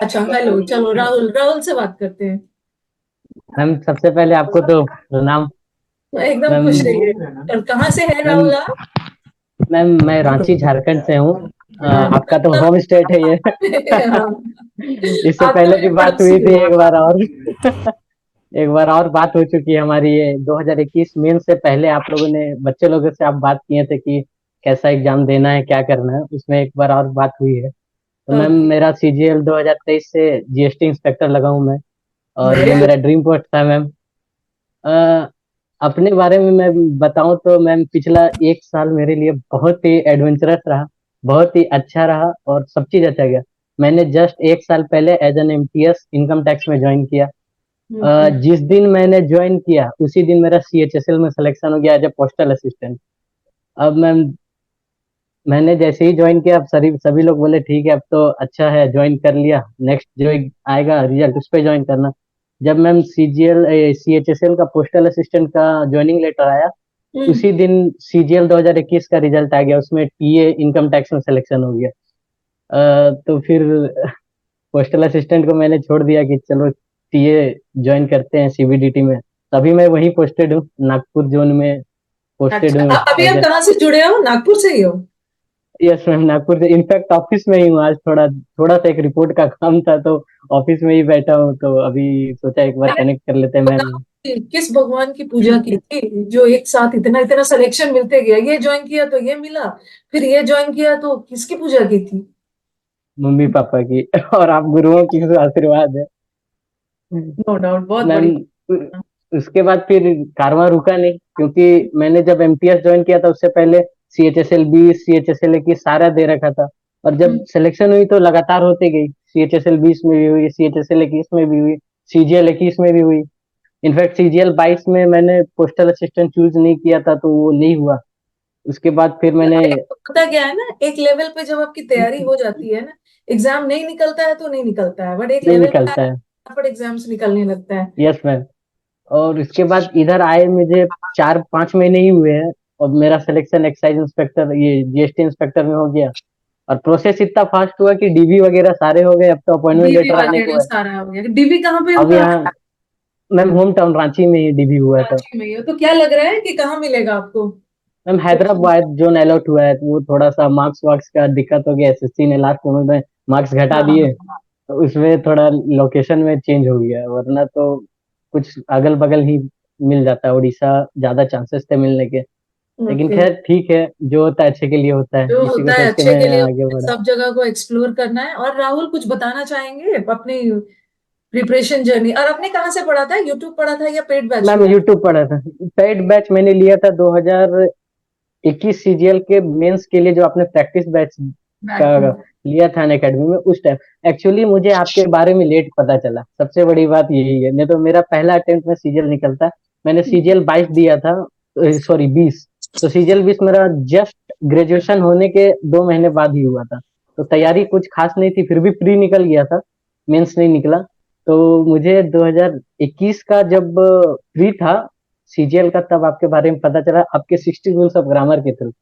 अच्छा, हेलो, चलो राहुल, राहुल से बात करते हैं। मैम सबसे पहले आपको तो प्रणाम। तो एकदम मैम खुश रहिए। और कहाँ से है मैम राहुल आप? मैम मैं रांची झारखंड से हूँ। हाँ, आपका तो मतलब होम स्टेट है ये। हाँ, इससे आप तो पहले भी मेरे बात पड़ोसी हुई थी हो। एक बार और। एक बार और बात हो चुकी है हमारी, ये 2021 मेन से पहले आप लोगों ने बच्चे लोगों से आप बात किए थे कि कैसा एग्जाम देना है, क्या करना है, उसमें एक बार और बात हुई है। तो मैम ओके। मेरा सीजीएल 2023 से जीएसटी इंस्पेक्टर लगा हूँ मैं, और वेरी ये गुड। मेरा ड्रीम पोस्ट था मैम। अपने बारे में मैं बताऊं तो मैम पिछला एक साल मेरे लिए बहुत ही एडवेंचरस रहा, बहुत ही अच्छा रहा और सब चीज अच्छा गया। मैंने जस्ट एक साल पहले as an MTS income tax में ज्वाइन किया। ओके। जिस दिन मैंने ज्वाइन किया उसी दिन मेरा सीएचएसएल में सिलेक्शन हो गया एज ए पोस्टल असिस्टेंट। अब मैम मैंने जैसे ही ज्वाइन किया, अब सभी सभी लोग बोले ठीक है अब तो अच्छा है, ज्वाइन कर लिया, नेक्स्ट जो आएगा रिजल्ट उस पर ज्वाइन करना। जब मैम सीजीएल सीएचएसएल का पोस्टल असिस्टेंट का ज्वाइनिंग लेटर आया, हम्म। उसी दिन सीजीएल 2021 का रिजल्ट आ गया, उसमें टीए इनकम टैक्स में सिलेक्शन हो गया। तो फिर पोस्टल असिस्टेंट को मैंने छोड़ दिया कि चलो टीए ज्वाइन करते हैं सीबीडीटी में। तभी मैं वहीं पोस्टेड हूँ, नागपुर जोन में पोस्टेड अच्छा, हूँ अभी एज आप ए। कहाँ से जुड़े हो? नागपुर से ही हो? यस मैम, नागपुर से इनफैक्ट ऑफिस में ही हूँ आज। थोड़ा थोड़ा सा एक रिपोर्ट का काम था तो ऑफिस में ही बैठा हूँ, तो अभी सोचा एक बार अरे, कनेक्ट कर लेते हैं मैम। बताओ कि किस भगवान की पूजा की थी जो एक साथ इतना इतना सिलेक्शन मिलते गया? ये ज्वाइन किया तो ये मिला, फिर ये ज्वाइन किया तो किसकी पूजा की थी? मम्मी पापा की और आप गुरुओं की आशीर्वाद है नो डाउट, बहुत मैम। बड़ी। उसके बाद फिर कारवां रुका नहीं, क्योंकि मैंने जब एमटीएस ज्वाइन किया था उससे पहले सीएचएसएल 20 सीएचएसएल 21 सारा दे रखा था। और जब सिलेक्शन हुई तो लगातार होती गई, सीएचएसएल 20 में भी हुई, सीएचएसएल 21 में भी हुई, सीजीएल 21 में भी हुई। इनफैक्ट सीजीएल 22 में मैंने पोस्टल असिस्टेंट चूज नहीं किया था तो वो नहीं हुआ। उसके बाद फिर मैंने। पता क्या है ना, एक लेवल पे जब आपकी तैयारी हो जाती है ना, एग्जाम नहीं निकलता है तो नहीं निकलता है, बट एक नहीं लेवल पे निकलता है। फटाफट एग्जाम्स निकलने लगता है। Yes ma'am. और इसके बाद इधर आए मुझे 4-5 महीने ही हुए हैं, और मेरा सिलेक्शन एक्साइज इंस्पेक्टर, ये जीएसटी इंस्पेक्टर में हो गया। और प्रोसेस इतना फास्ट हुआ कि डीबी वगैरह सारे हो गए, अब तो अपॉइंटमेंट डीबी लेटर आने को वगैरह है। सारा हो गया? डीबी कहाँ पे अब हुआ यहाँ आपका? मैम होम टाउन रांची में ही डीबी हुआ था। रांची में ही हो तो क्या लग रहा है कि कहाँ मिलेगा आपको? मैम हैदराबाद जोन अलॉट हुआ है, तो वो थोड़ा सा मार्क्स वार्क्स का दिक्कत हो गया, एसएससी ने लास्ट मोमेंट में मार्क्स घटा दिए, हाँ। तो उसमें थोड़ा लोकेशन में चेंज हो गया, वरना तो कुछ अगल बगल ही मिल जाता है, उड़ीसा ज्यादा चांसेस थे मिलने के। लेकिन ओके। खैर ठीक है, जो होता है अच्छे के लिए होता है, जो इसी को होता है सोच के अच्छे मैं के लिए यहाँ आगे होता है, बढ़ा। सब जगह को एक्सप्लोर करना है। और राहुल कुछ बताना चाहेंगे अपनी प्रिपरेशन जर्नी? और आपने कहाँ से पढ़ा था? यूट्यूब पढ़ा था या पेड बैच मैम लिया था? यूट्यूब पढ़ा था। पेड बैच मैंने लिया था 2021 सीजीएल के मेंस के लिए, जो आपने प्रैक्टिस बैच का बैक में। लिया था एकेडमी में उस टाइम। एक्चुअली मुझे आपके बारे में लेट पता चला, सबसे बड़ी बात यही है, नहीं तो मेरा पहला अटेम्प्ट में सीजीएल निकलता। मैंने सीजीएल 22 दिया था, सॉरी 20। तो सीजीएल 20 मेरा जस्ट ग्रेजुएशन होने के 2 महीने बाद ही हुआ था, तो तैयारी कुछ खास नहीं थी, फिर भी प्री निकल गया था, मेंस नहीं निकला। तो मुझे 2021 का जब प्री था सीजीएल का, तब आपके बारे में पता चला, आपके 60 रूल्स ऑफ ग्रामर के थ्रू।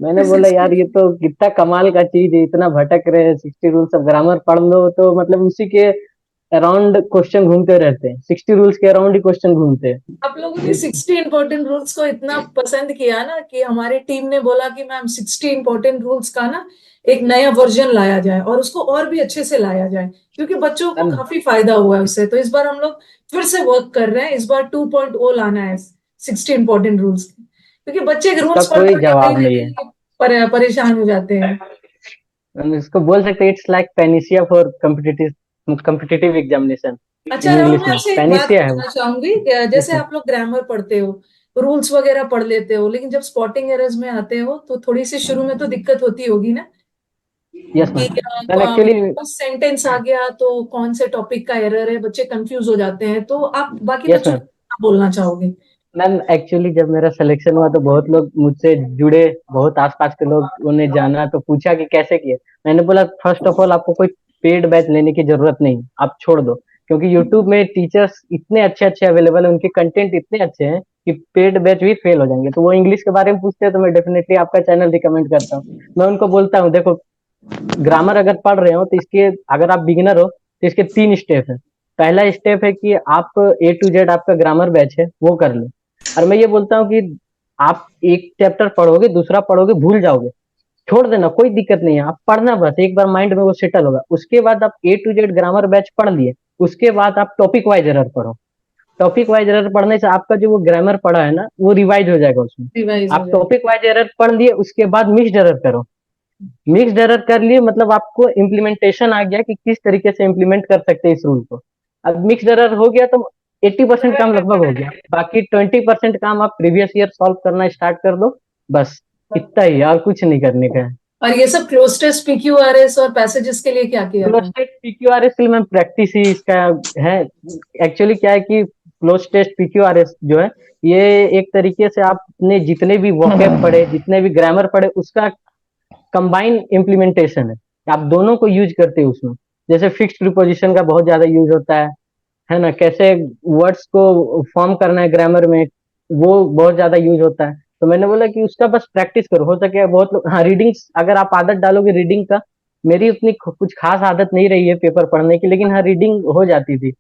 मैंने बोला यार ये तो कितना कमाल का चीज है, इतना भटक रहे हैं, 60 रूल्स ऑफ ग्रामर पढ़ लो तो मतलब उसी के अराउंड क्वेश्चन घूमते रहते हैं, 60 रूल्स के अराउंड ही क्वेश्चन घूमते हैं। आप लोगों ने 60 इंपॉर्टेंट रूल्स को इतना पसंद किया ना कि हमारी टीम ने बोला कि मैम 60 इंपॉर्टेंट रूल्स का ना एक नया वर्जन लाया जाए और उसको और भी अच्छे से लाया जाए, क्योंकि बच्चों को मैम काफी फायदा हुआ है उससे। तो इस बार हम लोग फिर से वर्क कर रहे हैं, इस बार 2.0 लाना है 60 इंपॉर्टेंट रूल्स, क्योंकि बच्चे इसका रूल्स पढ़ कोई पढ़ के कहीं जवाब ना नहीं है। कहीं परेशान हो जाते हैं। मैम इसको बोल सकते हैं it's like panacea for competitive competitive examination. अच्छा इन राहुल, इंग्लिश मैं में आपसे एक बात पेनिसिया है वो। पूछना चाहूंगी कि यस जैसे मैम। आप लोग ग्रामर पढ़ते हो, रूल्स वगैरह पढ़ लेते हो, लेकिन जब स्पॉटिंग एरर्स में आते हो तो थोड़ी सी शुरू में तो दिक्कत होती होगी ना यस कि मैम। Ma'am actually. सेंटेंस आ गया तो कौन से टॉपिक का एरर है, बच्चे कंफ्यूज हो जाते हैं, तो आप बाकी यस बच्चों को मैम। क्या बोलना चाहोगे? मैम एक्चुअली जब मेरा सिलेक्शन हुआ तो बहुत लोग मुझसे जुड़े, बहुत आसपास के लोग उन्हें जाना तो पूछा कि कैसे किए। मैंने बोला फर्स्ट ऑफ ऑल आपको कोई पेड बैच लेने की जरूरत नहीं, आप छोड़ दो, क्योंकि यूट्यूब में टीचर्स इतने अच्छे अच्छे अवेलेबल है, उनके कंटेंट इतने अच्छे हैं कि पेड बैच भी फेल हो जाएंगे। तो वो इंग्लिश के बारे में पूछते हैं तो मैं डेफिनेटली आपका चैनल रिकमेंड करता हूँ। मैं उनको बोलता हूँ देखो, ग्रामर अगर पढ़ रहे हो तो इसके, अगर आप बिगिनर हो तो तो इसके 3 स्टेप है। पहला स्टेप है कि आप A to Z आपका ग्रामर बैच है वो कर लो। और मैं ये बोलता हूँ कि आप एक चैप्टर पढ़ोगे, दूसरा पढ़ोगे, भूल जाओगे, छोड़ देना, कोई दिक्कत नहीं है, आप पढ़ना बस, एक बार माइंड में वो सेटल होगा। उसके बाद आप A to Z grammar batch पढ़ लिए, उसके बाद आप टॉपिक वाइज एरर पढ़ो। टॉपिक वाइज एरर पढ़ने से आपका जो वो ग्रामर पढ़ा है ना वो रिवाइज हो जाएगा उसमें। रिवाइज हो आप जाए। टॉपिक वाइज एरर पढ़ लिए, उसके बाद मिक्स्ड एरर करो। मिक्स्ड एरर कर लिए मतलब आपको इम्प्लीमेंटेशन आ गया कि किस तरीके से इम्प्लीमेंट कर सकते हैं इस रूल को। अब मिक्स्ड एरर हो गया तो 80% काम लगभग हो गया, बाकी 20% काम आप प्रीवियस ईयर सॉल्व करना स्टार्ट कर दो, बस इतना ही, और कुछ नहीं करने का है। और ये सब क्लोज टेस्ट, PQRS और पैसेजेस के लिए क्या किया था? क्लोज PQRS के लिए मैम प्रैक्टिस ही इसका है। एक्चुअली क्या है कि क्लोज टेस्ट PQRS जो है, ये एक तरीके से आपने जितने भी वोकैब पढ़े, जितने भी ग्रामर पढ़े, उसका कंबाइन इम्प्लीमेंटेशन है। आप दोनों को यूज करते हो उसमें। जैसे फिक्स्ड प्रीपोजिशन का बहुत ज्यादा यूज होता है ना, कैसे वर्ड्स को फॉर्म करना है ग्रामर में, वो बहुत ज्यादा यूज होता है। तो मैंने बोला कि उसका बस प्रैक्टिस करो, हो सके बहुत लोग, हाँ रीडिंग्स अगर आप आदत डालोगे रीडिंग का, मेरी उतनी कुछ खास आदत नहीं रही है पेपर पढ़ने की, लेकिन हाँ रीडिंग हो जाती थी।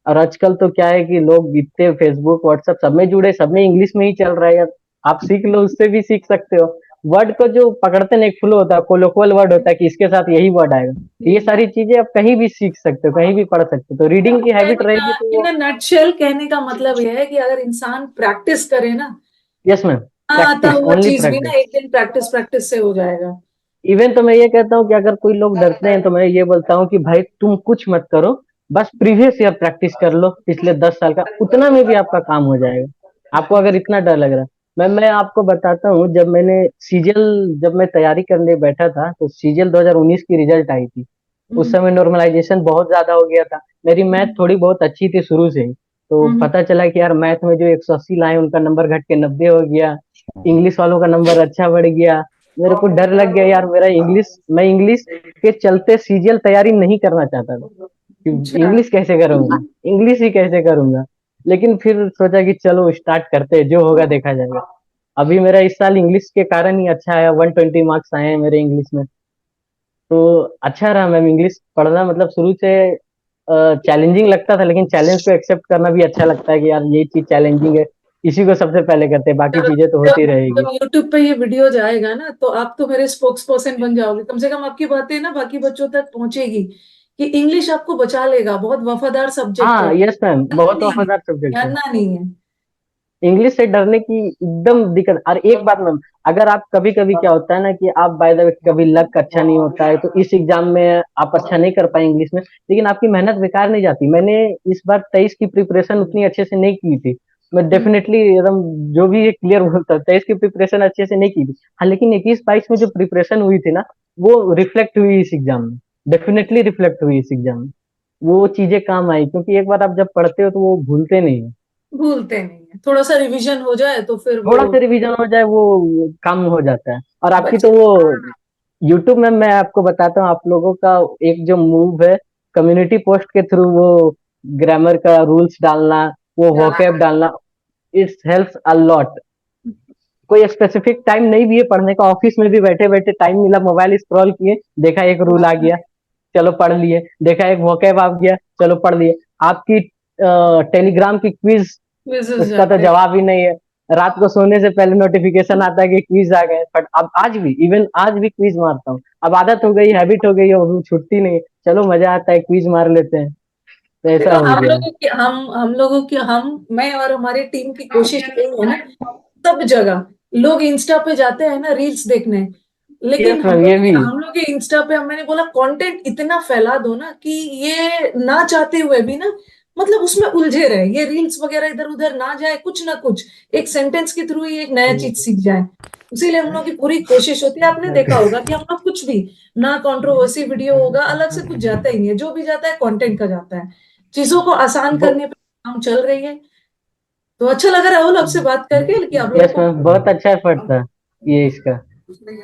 और आजकल तो क्या है कि लोग इतने फेसबुक व्हाट्सएप सब में जुड़े, सब में इंग्लिश में ही चल रहा है यार, आप सीख लो, उससे भी सीख सकते हो। वर्ड को जो पकड़ते ना, एक फ्लो होता है, कोलोक्वल वर्ड होता है कि इसके साथ यही वर्ड आएगा, तो ये सारी चीजें आप कहीं भी सीख सकते हो, कहीं भी पढ़ सकते हो, तो रीडिंग की हैबिट रहेगी तो इन वो। नटशेल कहने का मतलब यह है कि अगर इंसान प्रैक्टिस करे ना, यस मैम, तो प्रैक्टिस, वो ओनली चीज भी ना प्रैक्टिस। एक दिन प्रैक्टिस प्रैक्टिस से हो जाएगा। इवन तो मैं ये कहता हूँ कि अगर कोई लोग डरते हैं तो मैं ये बोलता हूँ कि भाई तुम कुछ मत करो, बस प्रीवियस ईयर प्रैक्टिस कर लो, पिछले 10 साल का, उतना में भी आपका काम हो जाएगा। आपको अगर इतना डर लग रहा है, मैं आपको बताता हूँ, जब मैंने सीजीएल, जब मैं तैयारी करने बैठा था तो सीजीएल 2019 की रिजल्ट आई थी। उस हम्म, समय नॉर्मलाइजेशन बहुत ज्यादा हो गया था, मेरी मैथ थोड़ी बहुत अच्छी थी शुरू से ही, तो हम्म, पता चला कि यार मैथ में जो 180 लाए उनका नंबर घट के 90 हो गया, इंग्लिश वालों का नंबर अच्छा बढ़ गया। मेरे को डर लग गया यार, मेरा इंग्लिश, मैं इंग्लिश के चलते सीजीएल तैयारी नहीं करना चाहता था कि अच्छा। इंग्लिश कैसे करूंगा, इंग्लिश ही कैसे करूंगा। लेकिन फिर सोचा कि चलो स्टार्ट करते हैं, जो होगा देखा जाएगा। अभी मेरा इस साल इंग्लिश के कारण ही अच्छा आया, 120 मार्क्स आए हैं मेरे इंग्लिश में, तो अच्छा रहा मैम। इंग्लिश पढ़ना मतलब शुरू से चैलेंजिंग लगता था, लेकिन चैलेंज को एक्सेप्ट करना भी अच्छा लगता है कि यार ये चीज चैलेंजिंग है, इसी को सबसे पहले करते हैं, बाकी जब चीजें तो होती रहेगी। जब यूट्यूब पे ये वीडियो जाएगा ना, तो आप तो मेरे स्पोक्स पर्सन बन जाओगे, कम से कम आपकी बातें ना बाकी बच्चों तक पहुंचेगी कि इंग्लिश आपको बचा लेगा। बहुत वफादार सब्जेक्ट है, हाँ यस मैम, जानना बहुत नहीं है, वफादार सब्जेक्ट है। जानना नहीं है। इंग्लिश से डरने की एकदम दिक्कत। और एक बात मैम, अगर आप कभी कभी क्या होता है ना कि आप बाय द वे कभी लक अच्छा नहीं होता है, तो इस एग्जाम में आप अच्छा नहीं कर पाए इंग्लिश में, लेकिन आपकी मेहनत बेकार नहीं जाती। मैंने इस बार 23 की प्रिपरेशन उतनी अच्छे से नहीं की थी, मैं हम्म, डेफिनेटली एकदम जो भी ये क्लियर होता है, 23 की प्रिपरेशन अच्छे से नहीं की थी, हाँ लेकिन 21-22 में जो प्रिपरेशन हुई थी ना, वो रिफ्लेक्ट हुई इस एग्जाम में, डेफिनेटली रिफ्लेक्ट हुई इस एग्जाम में। वो चीजें काम आई, क्योंकि एक बार आप जब पढ़ते हो तो वो भूलते नहीं है। भूलते नहीं है। थोड़ा सा रिवीजन हो जाए तो फिर वो थोड़ा सा रिवीजन हो जाए वो काम हो जाता है। और आपकी बच्चे। तो वो यूट्यूब में, मैं आपको बताता हूँ, आप लोगों का एक जो मूव है कम्युनिटी पोस्ट के थ्रू, वो ग्रामर का रूल्स डालना, वो वोकैब डालना, इट्स हेल्प्स अ लॉट। कोई स्पेसिफिक टाइम नहीं भी है पढ़ने का, ऑफिस में भी बैठे बैठे टाइम मिला, मोबाइल स्क्रॉल किए, देखा एक रूल आ गया, चलो पढ़ लिए, देखा एक वोकैब आ गया, चलो पढ़ लिए। आपकी टेलीग्राम की क्विज, क्विज़ेस उसका तो जाते हैं। जवाब ही नहीं है। रात को सोने से पहले नोटिफिकेशन आता है कि क्विज आ गए, बट अब आज भी, इवन आज भी क्विज मारता हूँ। अब आदत हो गई, हैबिट हो गई है, वो छुट्टी नहीं है, चलो मजा आता है, क्विज मार लेते हैं, तो ऐसा देखो, हो हम गया है। लोगों की हम लोगों की हम मैं और हमारी टीम की कोशिश यही है ना, सब जगह लोग इंस्टा पे जाते हैं ना रील्स देखने, लेकिन यस मैम, ये भी। हम लोग के इंस्टा पे मैंने बोला कंटेंट इतना फैला दो ना कि ये ना चाहते हुए भी ना, मतलब उसमें उलझे रहे, ये रील्स वगैरह इधर उधर ना जाए, कुछ ना कुछ एक सेंटेंस के थ्रू ही एक नया चीज सीख जाए। इसीलिए हम लोग की पूरी कोशिश होती है। आपने देखा होगा कि हम लोग कुछ भी ना, कंट्रोवर्सी वीडियो होगा अलग से कुछ जाता ही नहीं है, जो भी जाता है कंटेंट का जाता है। चीजों को आसान करने पे काम चल रही है। तो अच्छा लगा राहुल आपसे बात करके कि आप लोगों यस मैम, बहुत अच्छा एफर्ट था ये इसका।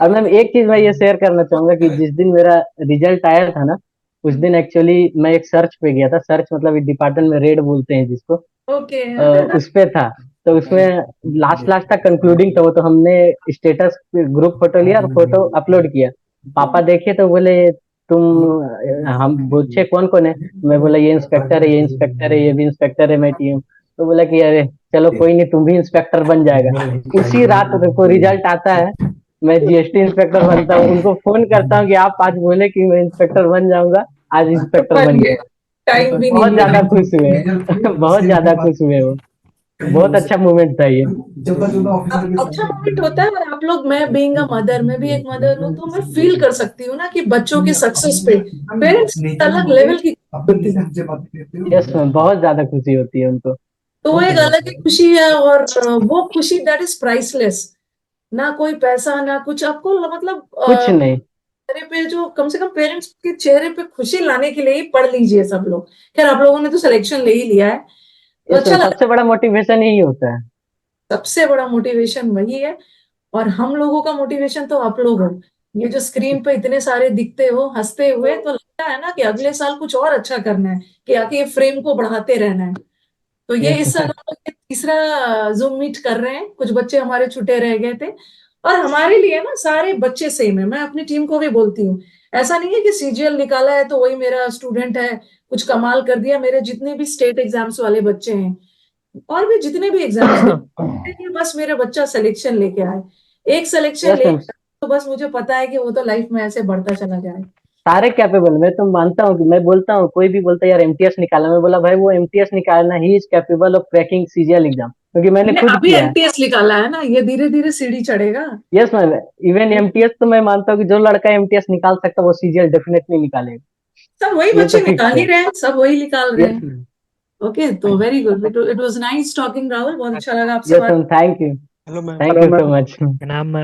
और मैम एक चीज मैं ये शेयर करना चाहूंगा कि जिस दिन मेरा रिजल्ट आया था ना, उस दिन एक्चुअली मैं एक सर्च पे गया था, सर्च मतलब इस डिपार्टमेंट में रेड बोलते हैं जिसको, को। ओके। उस पे था। तो उसमें लास्ट लास्ट था, कंक्लूडिंग था वो, तो हमने स्टेटस ग्रुप फोटो लिया और फोटो अपलोड किया। पापा देखे तो बोले हम पूछे कौन कौन है, मैं बोला ये इंस्पेक्टर है, ये इंस्पेक्टर है, ये भी इंस्पेक्टर है, मैं टीम। तो बोला कि अरे चलो कोई नहीं, तुम भी इंस्पेक्टर बन जाएगा। उसी रात को रिजल्ट आता है, मैं जीएसटी इंस्पेक्टर बनता हूँ, उनको फोन करता हूँ कि आप आज बोले कि मैं इंस्पेक्टर बन जाऊंगा, आज इंस्पेक्टर बन बन गए, गया। टाइम भी बहुत नहीं ज्यादा लिया। खुश हुए बहुत ज्यादा खुश हुए वो, बहुत अच्छा मोमेंट था ये। अच्छा मोमेंट होता है। और आप लोग, मैं बीइंग अ मदर, मैं भी एक मदर हूँ, तो मैं फील कर सकती हूँ ना कि बच्चों के सक्सेस पे पेरेंट्स अलग लेवल की होती है। यस मैम, बहुत ज्यादा खुशी होती है उनको। तो वो एक अलग ही खुशी है। और वो खुशी दैट इज प्राइसलेस। ना कोई पैसा ना कुछ आपको, मतलब कुछ नहीं। चेहरे पे, जो कम से कम पेरेंट्स के चेहरे पे खुशी लाने के लिए ही पढ़ लीजिए सब लोग। खैर आप लोगों ने तो सिलेक्शन ले ही लिया है, तो यस अच्छा मैम, लगा। सबसे बड़ा मोटिवेशन यही होता है। सबसे बड़ा मोटिवेशन वही है। और हम लोगों का मोटिवेशन तो आप लोग हो। ये जो स्क्रीन पे इतने सारे दिखते हो हंसते हुए, तो लगता है ना कि अगले साल कुछ और अच्छा करना है, कि आके ये फ्रेम को बढ़ाते रहना है। तो ये यस इस साल हम लोग ये तीसरा जूम मीट कर रहे हैं। कुछ बच्चे हमारे छूटे रह गए थे। और हमारे लिए ना सारे बच्चे सेम है। मैं अपनी टीम को भी बोलती हूँ, ऐसा नहीं है कि सीजीएल निकाला है तो वही मेरा स्टूडेंट है, कुछ कमाल कर दिया। मेरे जितने भी स्टेट एग्जाम्स वाले बच्चे हैं, और भी जितने भी एग्जाम्स दे, ये बस मेरा बच्चा सिलेक्शन लेके आए। एक सिलेक्शन यस ले, मैम, तो बस मुझे पता है कि वो तो लाइफ में ऐसे बढ़ता चला जाए। सारे कैपेबल। मैं तो मानता हूँ कि मैं बोलता हूँ, कोई भी बोलता है यार एमटीएस निकाला, मैं बोला भाई वो एमटीएस निकालना he is capable of cracking CGL exam, क्योंकि मैंने ये खुद अभी किया है। एमटीएस निकाला है ना, ये धीरे धीरे सीढ़ी चढ़ेगा। यस मैम, इवन एमटीएस तो मैं मानता हूँ कि जो लड़का एमटीएस निकाल सकता है वो सीजीएल डेफिनेटली निकालेगा। सब वही ये तो बच्चे फिक्स निकाल ही है। रहे हैं, सब वही निकाल रहे यस हैं। मैम। ओके, तो very good. It was nice talking Rahul, बहुत अच्छा लगा आपसे यस बात। Ma'am, thank you. Hello ma'am. Thank hello you ma'am. So much. प्रणाम मैम।